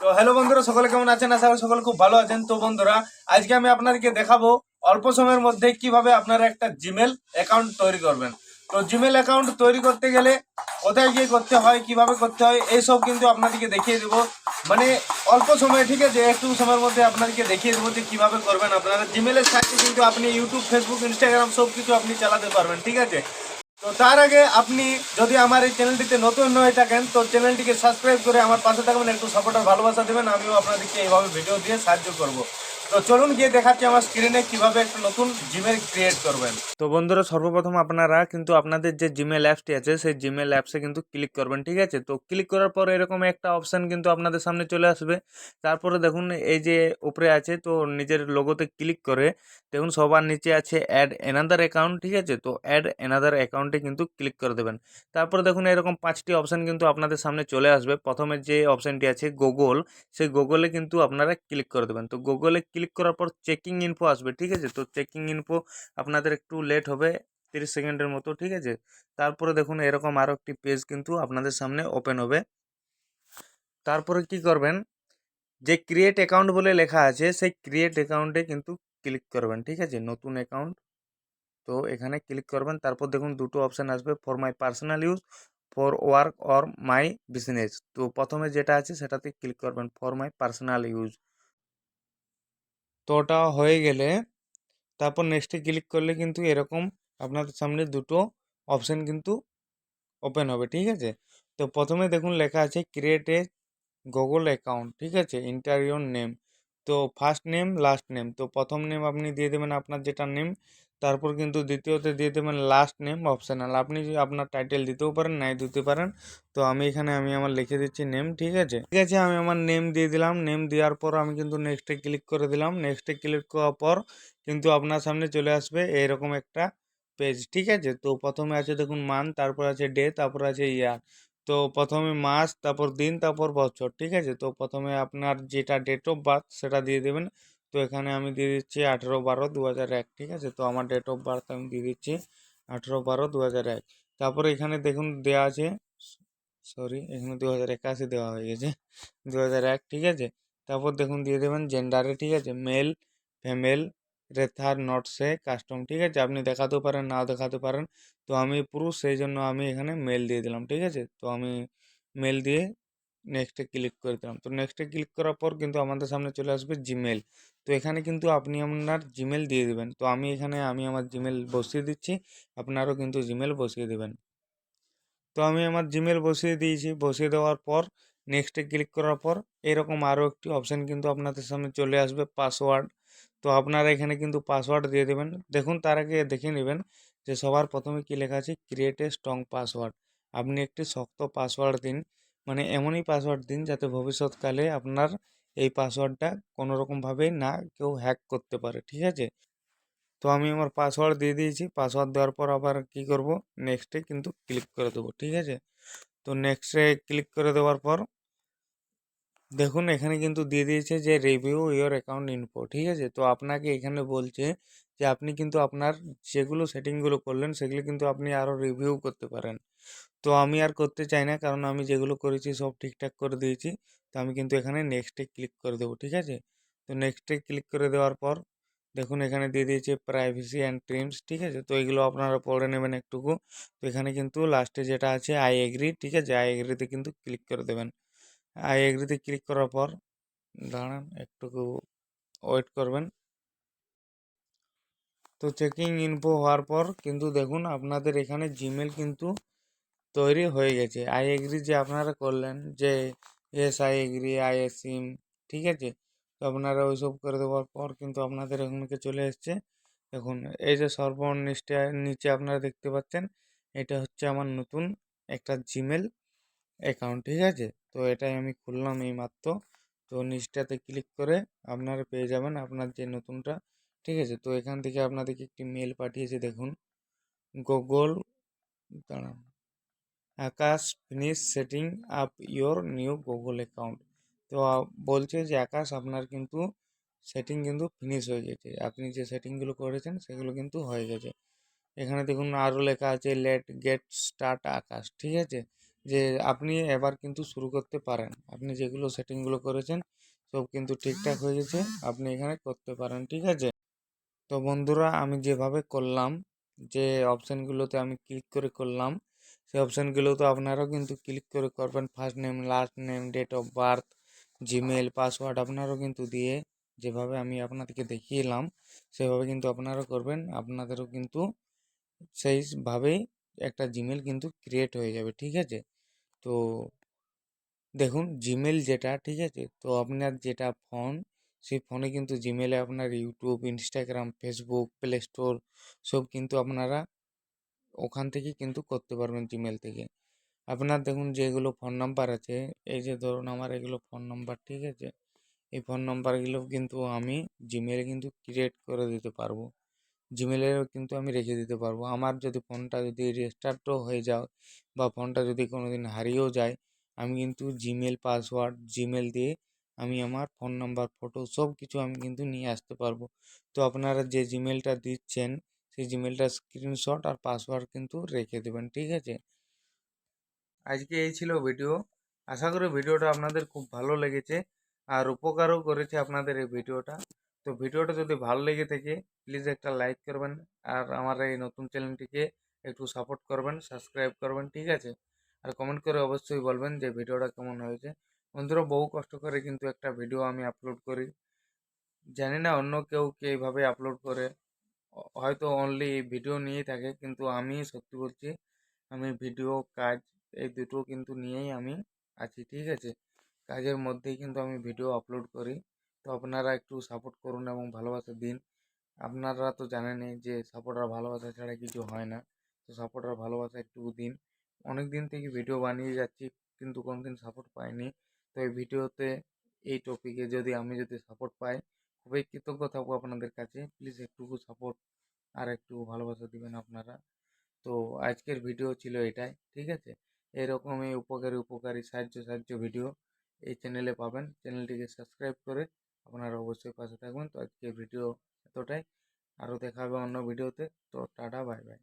তো হ্যালো বন্ধুরা, সকলে কেমন আছেন? আশা করি সকলে খুব ভালো আছেন। তো বন্ধুরা, আজকে আমি আপনাদেরকে দেখাবো অল্প সময়ের মধ্যে কিভাবে আপনারা একটা জিমেল অ্যাকাউন্ট তৈরি করবেন। তো জিমেল অ্যাকাউন্ট তৈরি করতে গেলে কোথায় গিয়ে করতে হয়, কিভাবে করতে হয়, এইসব কিন্তু আপনাদেরকে দেখিয়ে দেবো। মানে অল্প সময়, ঠিক আছে, একটু সময়ের মধ্যে আপনাদেরকে দেখিয়ে দেবো যে কিভাবে করবেন। আপনারা জিমেলের সাহায্যে কিন্তু আপনি ইউটিউব, ফেসবুক, ইনস্টাগ্রাম সব কিছু আপনি চালাতে পারবেন, ঠিক আছে। তো তার আগে আপনি যদি আমার এই চ্যানেলটিতে নতুন হয়ে থাকেন তো চ্যানেলটিকে সাবস্ক্রাইব করে আমার পাশে থাকবেন, একটু সাপোর্ট আর ভালোবাসা দেবেন। আমিও আপনাদেরকে এইভাবে ভিডিও দিয়ে সাহায্য করব। তো চলুন গিয়ে দেখাচ্ছি আমার স্ক্রিনে কিভাবে একটা নতুন জিমেল ক্রিয়েট করবেন। তো বন্ধুরা, সর্বপ্রথম আপনারা কিন্তু আপনাদের যে জিমেল অ্যাপসটি আছে সেই জিমেল অ্যাপসে কিন্তু ক্লিক করবেন, ঠিক আছে। তো ক্লিক করার পর এরকম একটা অপশান কিন্তু আপনাদের সামনে চলে আসবে। তারপরে দেখুন এই যে উপরে আছে, তো নিজের লোগোতে ক্লিক করে দেখুন সবার নিচে আছে অ্যাড অ্যানাদার অ্যাকাউন্ট, ঠিক আছে। তো অ্যাড অ্যানাদার অ্যাকাউন্টে কিন্তু ক্লিক করে দেবেন। তারপরে দেখুন এরকম 5টি অপশান কিন্তু আপনাদের সামনে চলে আসবে। প্রথমে যে অপশানটি আছে গুগল, সেই গুগলে কিন্তু আপনারা ক্লিক করে দেবেন। তো গুগলে ক্লিক করার পর চেকিং ইনফো আসবে, ঠিক আছে। তো চেকিং ইনফো আপনাদের একটু লেট হবে, 30 সেকেন্ডের মতো, ঠিক আছে। তারপরে দেখুন এরকম আরও একটি পেজ কিন্তু আপনাদের সামনে ওপেন হবে। তারপরে কি করবেন, যে ক্রিয়েট অ্যাকাউন্ট বলে লেখা আছে সেই ক্রিয়েট অ্যাকাউন্টে কিন্তু ক্লিক করবেন, ঠিক আছে। নতুন অ্যাকাউন্ট, তো এখানে ক্লিক করবেন। তারপর দেখুন দুটো অপশান আসবে, for my personal use, for work or my business. তো প্রথমে যেটা আছে সেটাতে ক্লিক করবেন, ফর মাই পার্সোনাল ইউজ। তো ওটা হয়ে গেলে তারপর নেক্সটে ক্লিক করলে কিন্তু এরকম আপনাদের সামনে দুটো অপশান কিন্তু ওপেন হবে, ঠিক আছে। তো প্রথমে দেখুন লেখা আছে ক্রিয়েট এ গুগল অ্যাকাউন্ট, ঠিক আছে, এন্টার ইওর নেম। তো ফার্স্ট নেম, লাস্ট নেম, তো প্রথম নেম আপনি দিয়ে দেবেন আপনার যেটা নেম। তারপর কিন্তু দ্বিতীয়তে দিয়ে দেবেন লাস্ট নেম, অপশনাল। আপনি যদি আপনার টাইটেল দিতেও পারেন, নাই দিতে পারেন। তো আমি এখানে আমার লিখে দিচ্ছি নেম, ঠিক আছে। ঠিক আছে, আমি আমার নেম দিয়ে দিলাম। নেম দেওয়ার পর আমি কিন্তু নেক্সটে ক্লিক করে দিলাম। নেক্সটে ক্লিক করার পর কিন্তু আপনার সামনে চলে আসবে এরকম একটা পেজ, ঠিক আছে। তো প্রথমে আছে দেখুন মান্থ, তারপর আছে ডে, তারপর আছে ইয়ার। তো প্রথমে মাস, তারপর দিন, তারপর বছর, ঠিক আছে। তো প্রথমে আপনার যেটা ডেট অফ বার্থ সেটা দিয়ে দেবেন। তো এখানে আমি দিয়ে দিচ্ছি 18/12/2001, ঠিক আছে। তো আমার ডেট অফ বার্থ আমি দিয়ে দিচ্ছি 18/12/2001। তারপরে এখানে দেখুন দেওয়া আছে, সরি, এখানে 2081 দেওয়া হয়ে গেছে, 2001, ঠিক আছে। তারপর দেখুন দিয়ে দেবেন জেন্ডারে, ঠিক আছে, male, female, rather, not say, custom, ঠিক আছে। আপনি দেখাতেও পারেন, নাও দেখাতে পারেন। তো আমি পুরুষ, সেই জন্য আমি এখানে মেল দিয়ে দিলাম, ঠিক আছে। তো আমি মেল দিয়ে নেক্সটে ক্লিক করে দিলাম। তো নেক্সটে ক্লিক করার পর কিন্তু আমাদের সামনে চলে আসবে জিমেল। তো এখানে কিন্তু আপনি আপনার জিমেল দিয়ে দেবেন। তো আমি এখানে আমার জিমেল বসিয়ে দিচ্ছি, আপনারও কিন্তু জিমেল বসিয়ে দেবেন। তো আমি আমার জিমেল বসিয়ে দিয়েছি। বসিয়ে দেওয়ার পর নেক্সটে ক্লিক করার পর এরকম আরও একটি অপশান কিন্তু আপনাদের সামনে চলে আসবে, পাসওয়ার্ড। তো আপনারা এখানে কিন্তু পাসওয়ার্ড দিয়ে দেবেন। দেখুন তার আগে দেখে নেবেন যে সবার প্রথমে কি লেখা আছে, ক্রিয়েট এ স্ট্রং পাসওয়ার্ড। আপনি একটি শক্ত পাসওয়ার্ড দিন, মানে এমনই পাসওয়ার্ড দিন যাতে ভবিষ্যৎকালে আপনার এই পাসওয়ার্ডটা কোনো রকমভাবেই না কেউ হ্যাক করতে পারে, ঠিক আছে। তো আমি আমার পাসওয়ার্ড দিয়ে দিয়েছি। পাসওয়ার্ড দেওয়ার পর আবার কি করব, নেক্সটে কিন্তু ক্লিক করে দেবো, ঠিক আছে। তো নেক্সটে ক্লিক করে দেওয়ার পর দেখুন এখানে কিন্তু দিয়ে দিয়েছে যে রিভিউ ইওর অ্যাকাউন্ট ইনফো, ঠিক আছে। তো আপনাকে এখানে বলছে যে আপনি কিন্তু আপনার যেগুলো সেটিংগুলো করলেন সেগুলো কিন্তু আপনি আরও রিভিউ করতে পারেন। তো আমি আর করতে চাই না, কারণ আমি যেগুলো করেছি সব ঠিকঠাক করে দিয়েছি। তো আমি কিন্তু এখানে নেক্সটে ক্লিক করে দেবো, ঠিক আছে। তো নেক্সটে ক্লিক করে দেওয়ার পর দেখুন এখানে দিয়ে দিয়েছে প্রাইভেসি অ্যান্ড ট্রিমস, ঠিক আছে। তো এগুলো আপনারা পড়ে নেবেন একটুকু। তো এখানে কিন্তু লাস্টে যেটা আছে আই এগ্রি, ঠিক আছে, আই এগ্রিতে কিন্তু ক্লিক করে দেবেন। আই এগ্রিতে ক্লিক করার পর দাঁড়ান একটুকু ওয়েট করবেন। তো চেকিং ইনফো হওয়ার পর কিন্তু দেখুন আপনাদের এখানে জিমেল কিন্তু তৈরি হয়ে গেছে। আই এগ্রি যে আপনারা করলেন যে এস আই এগ্রি, আই এসিম, ঠিক আছে। তো আপনারা ওইসব করে দেওয়ার পর কিন্তু আপনাদের এখানে চলে এসছে। দেখুন এই যে সর্বনিচে নিচে আপনারা দেখতে পাচ্ছেন, এটা হচ্ছে আমার নতুন একটা জিমেল অ্যাকাউন্ট, ঠিক আছে। তো এটাই আমি খুললাম এই মাত্র। তো নিচটাতে ক্লিক করে আপনারা পেয়ে যাবেন আপনার যে নতুনটা, ঠিক আছে। তো এখান থেকে আপনাদেরকে একটি মেল পাঠিয়েছে, দেখুন গুগল, দাঁড়ান, Akash finish setting up your new Google account. তো বলছে যে আকাশ আপনার কিন্তু সেটিং কিন্তু ফিনিশ হয়ে গেছে, আপনি যে সেটিংগুলো করেছেন সেগুলো কিন্তু হয়ে গেছে। এখানে দেখুন আরও লেখা আছে লেট গেট স্টার্ট আকাশ, ঠিক আছে। যে আপনি এবার কিন্তু শুরু করতে পারেন। আপনি যেগুলো সেটিংগুলো করেছেন সব কিন্তু ঠিকঠাক হয়ে গেছে, আপনি এখানে করতে পারেন, ঠিক আছে। তো বন্ধুরা আমি যেভাবে করলাম, যে অপশানগুলোতে আমি ক্লিক করে করলাম, সেই অপশানগুলো তো আপনারাও কিন্তু ক্লিক করে করবেন। First name, last name, date of birth, Gmail, password আপনারাও কিন্তু দিয়ে, যেভাবে আমি আপনাদেরকে দেখিয়ে এলাম সেভাবে কিন্তু আপনারাও করবেন। আপনাদেরও কিন্তু সেইভাবেই একটা জিমেল কিন্তু ক্রিয়েট হয়ে যাবে, ঠিক আছে। তো দেখুন জিমেল যেটা, ঠিক আছে, তো আপনার যেটা ফোন, সেই ফোনে কিন্তু জিমেলে আপনার YouTube, Instagram, Facebook, play store সব কিন্তু আপনারা ওখান থেকে কিন্তু করতে পারবেন জিমেল থেকে। আপনার দেখুন যেগুলো ফোন নাম্বার আছে, এই যে ধরুন আমার এগুলো ফোন নাম্বার, ঠিক আছে, এই ফোন নাম্বারগুলো কিন্তু আমি জিমেলে কিন্তু ক্রিয়েট করে দিতে পারবো। জিমেলেও কিন্তু আমি রেখে দিতে পারবো। আমার যদি ফোনটা যদি রেস্টার্টও হয়ে যায় বা ফোনটা যদি কোনো দিন হারিয়েও যায়, আমি কিন্তু জিমেল পাসওয়ার্ড জিমেল দিয়ে আমি আমার ফোন নাম্বার, ফটো সব কিছু আমি কিন্তু নিয়ে আসতে পারবো। তো আপনারা যে জিমেলটা দিচ্ছেন সেই জিমেলটা স্ক্রিনশট আর পাসওয়ার্ড কিন্তু রেখে দেবেন, ঠিক আছে। আজকে এই ছিল ভিডিও। আশা করি ভিডিওটা আপনাদের খুব ভালো লেগেছে আর উপকারও করেছে আপনাদের এই ভিডিওটা। তো ভিডিওটা যদি ভালো লেগে থাকে প্লিজ একটা লাইক করবেন আর আমার এই নতুন চ্যানেলটিকে একটু সাপোর্ট করবেন, সাবস্ক্রাইব করবেন, ঠিক আছে। আর কমেন্ট করে অবশ্যই বলবেন যে ভিডিওটা কেমন হয়েছে। বন্ধুরা বহু কষ্ট করে কিন্তু একটা ভিডিও আমি আপলোড করি, জানি না অন্য কেউ কি এইভাবে আপলোড করে, হয়তো অনলি ভিডিও নিয়েই থাকে, কিন্তু আমি সত্যি বলছি আমি ভিডিও কাজ এই দুটো কিন্তু নিয়েই আমি আছি, ঠিক আছে। কাজের মধ্যেই কিন্তু আমি ভিডিও আপলোড করি। তো আপনারা একটু সাপোর্ট করুন এবং ভালোবাসা দিন। আপনারা তো জানেনই যে সাপোর্ট আর ভালোবাসা ছাড়া কিছু হয় না। তো সাপোর্ট আর ভালোবাসা একটু দিন। অনেক দিন থেকে ভিডিও বানিয়ে যাচ্ছি কিন্তু কোনোদিন সাপোর্ট পাইনি। তো এই ভিডিওতে এই টপিকে যদি সাপোর্ট পাই খুবই কৃতজ্ঞ থাকবো আপনাদের কাছে। প্লিজ একটুকু সাপোর্ট আর একটু ভালোবাসা দিবেন আপনারা। তো আজকের ভিডিও ছিল এটাই, ঠিক আছে। এরকমই উপকারী উপকারী সাহায্য সাহায্য ভিডিও এই চ্যানেলে পাবেন। চ্যানেলটিকে সাবস্ক্রাইব করে আপনারা অবশ্যই পাশে থাকবেন। তো আজকের ভিডিও এতটাই, আরও দেখা হবে অন্য ভিডিওতে। তো টাটা, বাই বাই।